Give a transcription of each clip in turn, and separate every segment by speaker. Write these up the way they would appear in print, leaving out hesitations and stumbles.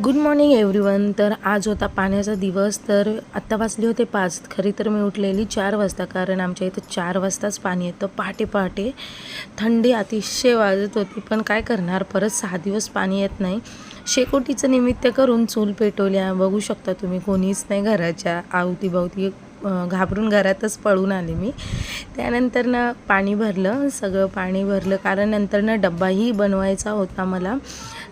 Speaker 1: Good morning everyone. तर आज होता पाण्याचा दिवस। तर आत्ता वाजले होते 5। खरी तर मी उठलेली 4 वाजता, कारण आमच्या इथं 4 वाजताच पाणी येतं पहाटे पहाटे। थंडी अतिशय वाजत होती, पण काय करणार, परत 6 दिवस पाणी येत नाही। शेकोटीचं निमित्त करून चूल पेटवल्या। बघू शकता तुम्ही, कोणीच नाही घराच्या अवतीभवती। घाबरून घरातच पळून आले मी। त्यानंतर ना पाणी भरलं, सगळं पाणी भरलं, कारण नंतर ना डब्बाही बनवायचा होता मला,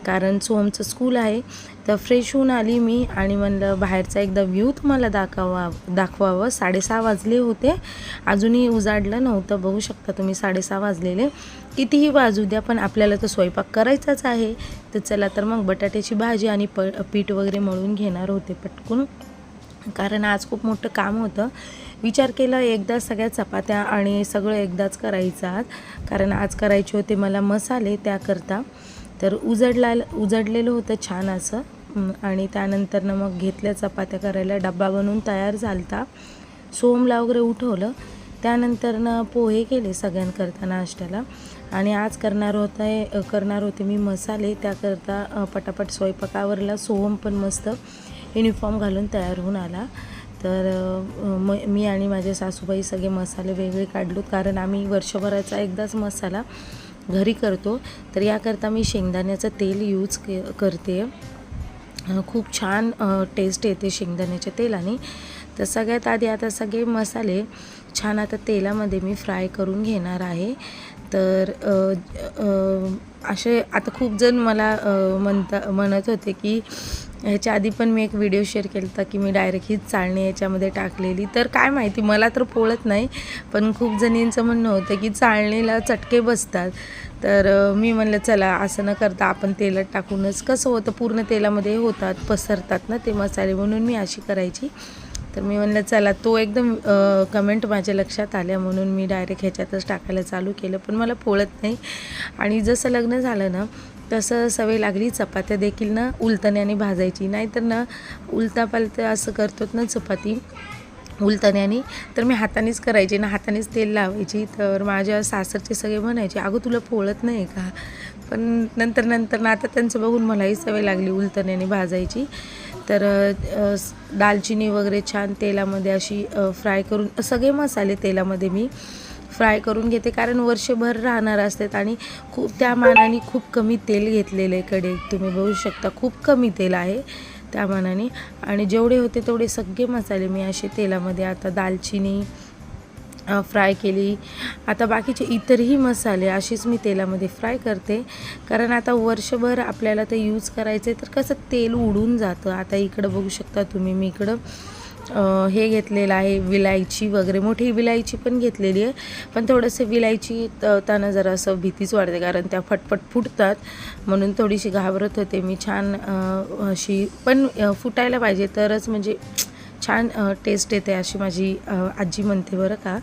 Speaker 1: कारण सोमचं स्कूल आहे। तर फ्रेश होऊन आली मी आणि म्हणलं बाहेरचा एकदा व्ह्यू तुम्हाला दाखवावं। 6:30 वाजले होते, अजूनही उजाडलं नव्हतं। बघू शकता तुम्ही 6:30 वाजलेले। कितीही वाजू द्या, पण आपल्याला तर स्वयंपाक करायचाच आहे। तर चला, तर मग बटाट्याची भाजी आणि पीठ वगैरे मळून घेणार होते पटकून, कारण आज खूप मोठं काम होतं। विचार केला एकदा सगळ्या चपात्या आणि सगळं एकदाच करायचं आज, कारण आज करायचे होते मला मसाले त्याकरता। तर उजडलेलं होतं छान असं, आणि त्यानंतर मग घेतल्या चपात्या करायला। डब्बा बनवून तयार झालता, सोमला वगैरे उठवलं। त्यानंतर पोहे केले सगळ्यांकरता नाश्त्याला। आणि आज करणार होते मी मसाले, त्याकरता पटापट स्वयंपाकावरला। सोहम पण मस्त युनिफॉर्म घालून तयार होऊन आला। तर मी आणि माझे सासूबाई सगळे मसाले वेगळे काढलो, कारण आम्ही वर्षभराचा एकदाच मसाला घरी करतो। तर याकरता मी शेंगदाण्याचं तेल यूज करते। खूप छान टेस्ट येते शेंगदाण्याच्या तेलाने। तर सगळ्यात आधी आता सगळे मसाले छान आता तेलामध्ये मी फ्राय करून घेणार आहे। तर असे आता खूप जण मला म्हणत होते की ह्याच्या आधी पण मी एक व्हिडिओ शेअर केला होता की मी डायरेक्ट हीच चाळणी याच्यामध्ये टाकलेली। तर काय माहिती, मला तर पोळत नाही, पण खूप जणींचं म्हणणं होतं की चाळणीला चटके बसतात। तर मी म्हणलं चला असं न करता आपण तेलात टाकूनच, कसं होतं पूर्ण तेलामध्ये होतात, पसरतात ना ते मसाले, म्हणून मी अशी करायची। तर मी म्हणलं चला, तो एकदम कमेंट माझ्या लक्षात आल्या, म्हणून मी डायरेक्ट ह्याच्यातच टाकायला चालू केलं। पण मला पोळत नाही, आणि जसं लग्न झालं ना तसं सवय लागली चपात्या देखील ना उलतण्याने भाजायची, नाहीतर ना उलता पालता असं करतो ना चपाती उलतण्याने, तर मी हातानेच करायची ना, हातानेच तेल लावायची। तर माझ्या सासरचे सगळे म्हणायचे अगं तुला पोळत नाही का, पण नंतर ना आता त्यांचं बघून मलाही सवय लागली उलतण्याने भाजायची। तर दालचिनी वगैरे छान तेलामध्ये अशी फ्राय करून, सगळे मसाले तेलामध्ये मी फ्राय करून घेते, कारण वर्षभर राहणार असतात आणि खूप त्या मानाने खूप कमी तेल घेतलेलं आहे कढईत, तुम्ही बघू शकता खूप कमी तेल आहे त्या मानाने। आणि जेवढे होते तेवढे सगळे मसाले मी असे तेलामध्ये, आता दालचिनी फ्राय केली, आता बाकीचे इतरही मसाले असेच मी तेलामध्ये फ्राय करते, कारण आता वर्षभर आपल्याला ते यूज करायचं आहे, तर कसं तेल उडून जातं। आता इकडं बघू शकता तुम्ही, मी इकडं हे घेतलेलं आहे विलायची वगैरे, मोठी विलायची पण घेतलेली आहे, पण थोडंसं विलायची तळताना जरा असं भीतीच वाटते, कारण त्या फटफट फुटतात, म्हणून थोडीशी घाबरत होते मी। छान अशी पण फुटायला पाहिजे, तरच म्हणजे छान टेस्ट येते, अशी माझी आजी म्हणते बरं का।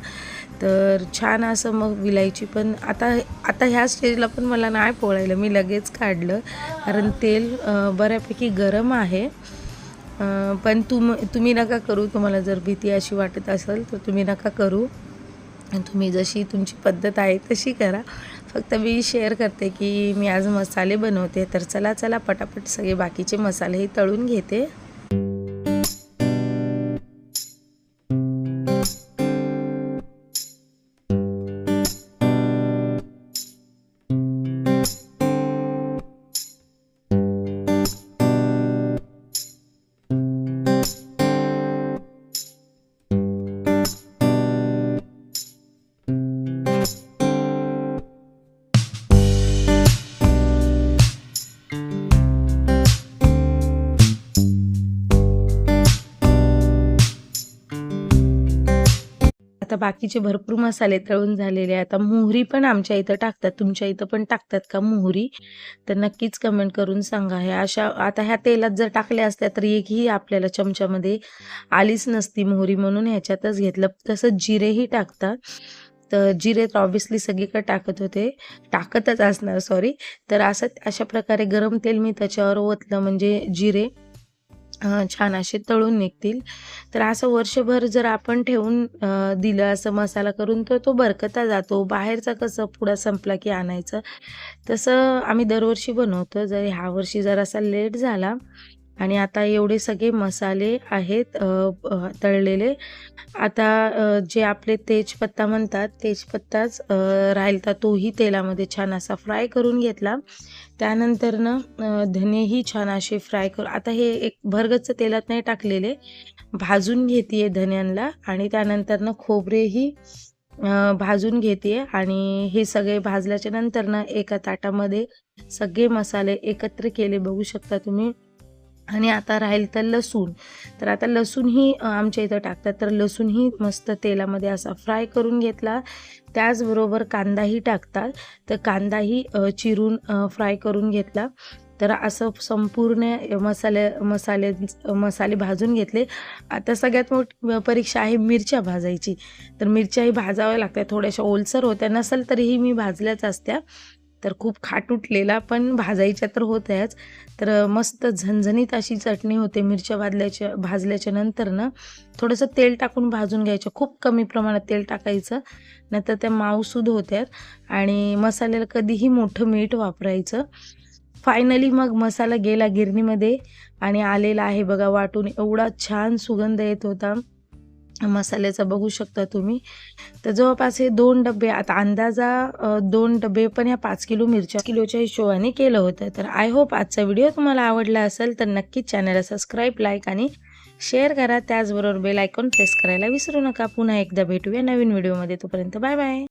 Speaker 1: तर छान असं मग विलायची पण आता ह्या स्टेजला पण मला नाही पोळायला, मी लगेच काढलं, कारण तेल बऱ्यापैकी गरम आहे। पण तुम्ही नका करू, तुम्हाला जर भीती अशी वाटत असेल तर तुम्ही नका करू, तुम्ही जशी तुमची पद्धत आहे तशी करा। फक्त मी शेअर करते की मी आज मसाले बनवते। तर चला पटापट सगळे बाकीचे मसालेही तळून घेते। आता बाकीचे भरपूर मसाले तळून झालेले आहे। आता मोहरी पण आमच्या इथं टाकतात, तुमच्या इथं पण टाकतात का मोहरी, तर नक्कीच कमेंट करून सांगा। आता ह्या तेलात जर टाकल्या असत्या तर एकही आपल्याला चमच्यामध्ये आलीच नसती मोहरी, म्हणून ह्याच्यातच घेतलं। तसं जिरेही टाकतात, तर जिरे तर ऑब्व्हियसली सगळीकडे टाकतच असणार, सॉरी। तर अशा प्रकारे गरम तेल मी त्याच्यावर ओतलं, म्हणजे जिरे छान असे तळून निघतील। तर असं वर्षभर जर आपण ठेवून दिलं असं मसाला करून, तर तो बरकता जातो। बाहेरचा कसं पुडा संपला की आणायचं, तसं आम्ही दरवर्षी बनवतो। जर ह्या वर्षी जरासा लेट झाला, आणि आता एवढे सगळे मसाले आहेत तळलेले. आता जे आपले तेजपत्ता म्हणतात तेजपत्ताच राहिलता तोही तेलामध्ये छान असा फ्राय करून घेतला. त्यानंतरनं धनेही छान असे फ्राय करू. आता हे एक भरगच्च तेलात नाही टाकलेले, भाजून घेते धन्यांना आणि त्यानंतरनं खोबरेही भाजून घेते आणि हे सगळे भाजल्याच्या नंतरनं एका ताटामध्ये सगळे मसाले एकत्र केले बघू शकता तुम्ही. आणि आता राहील तर लसूण. तर आता लसूणही आमच्या इथं टाकतात, तर लसूणही मस्त तेलामध्ये असा फ्राय करून घेतला. त्याचबरोबर कांदाही टाकतात, तर कांदाही चिरून फ्राय करून घेतला. तर असं संपूर्ण मसाले भाजून घेतले. आता सगळ्यात मोठी परीक्षा आहे मिरच्या भाजायची. तर मिरच्याही भाजाव्या लागतात, थोड्याशा ओलसर होत्या, नसेल तरीही मी भाजल्याच असत्या. तर खूप खाट उठलेला पण भाजायच्या तर होत्याच. तर मस्त झणझणीत अशी चटणी होते. मिरच्या भाजल्याच्या नंतर ना थोडंसं तेल टाकून भाजून घ्यायचं, खूप कमी प्रमाणात तेल टाकायचं, नाहीतर त्या माऊसूद होत्यात. आणि मसाल्याला कधीही मोठं मीठ वापरायचं. फायनली मग मसाला गेला गिरणीमध्ये आणि आलेला आहे बघा वाटून. एवढा छान सुगंध येत होता मसाल्याचा बघू शकता तुम्ही. तर जवळपास हे 2 डबे, आता अंदाजा 2 डबे पण ह्या 5 किलोच्या हिशोबाने केलं होतं. तर आय होप आजचा व्हिडिओ तुम्हाला आवडला असेल तर नक्कीच चॅनलला सबस्क्राईब, लाईक आणि शेअर करा. त्याचबरोबर बेल आयकॉन प्रेस करायला विसरू नका. पुन्हा एकदा भेटूया नवीन व्हिडिओमध्ये. तोपर्यंत बाय बाय.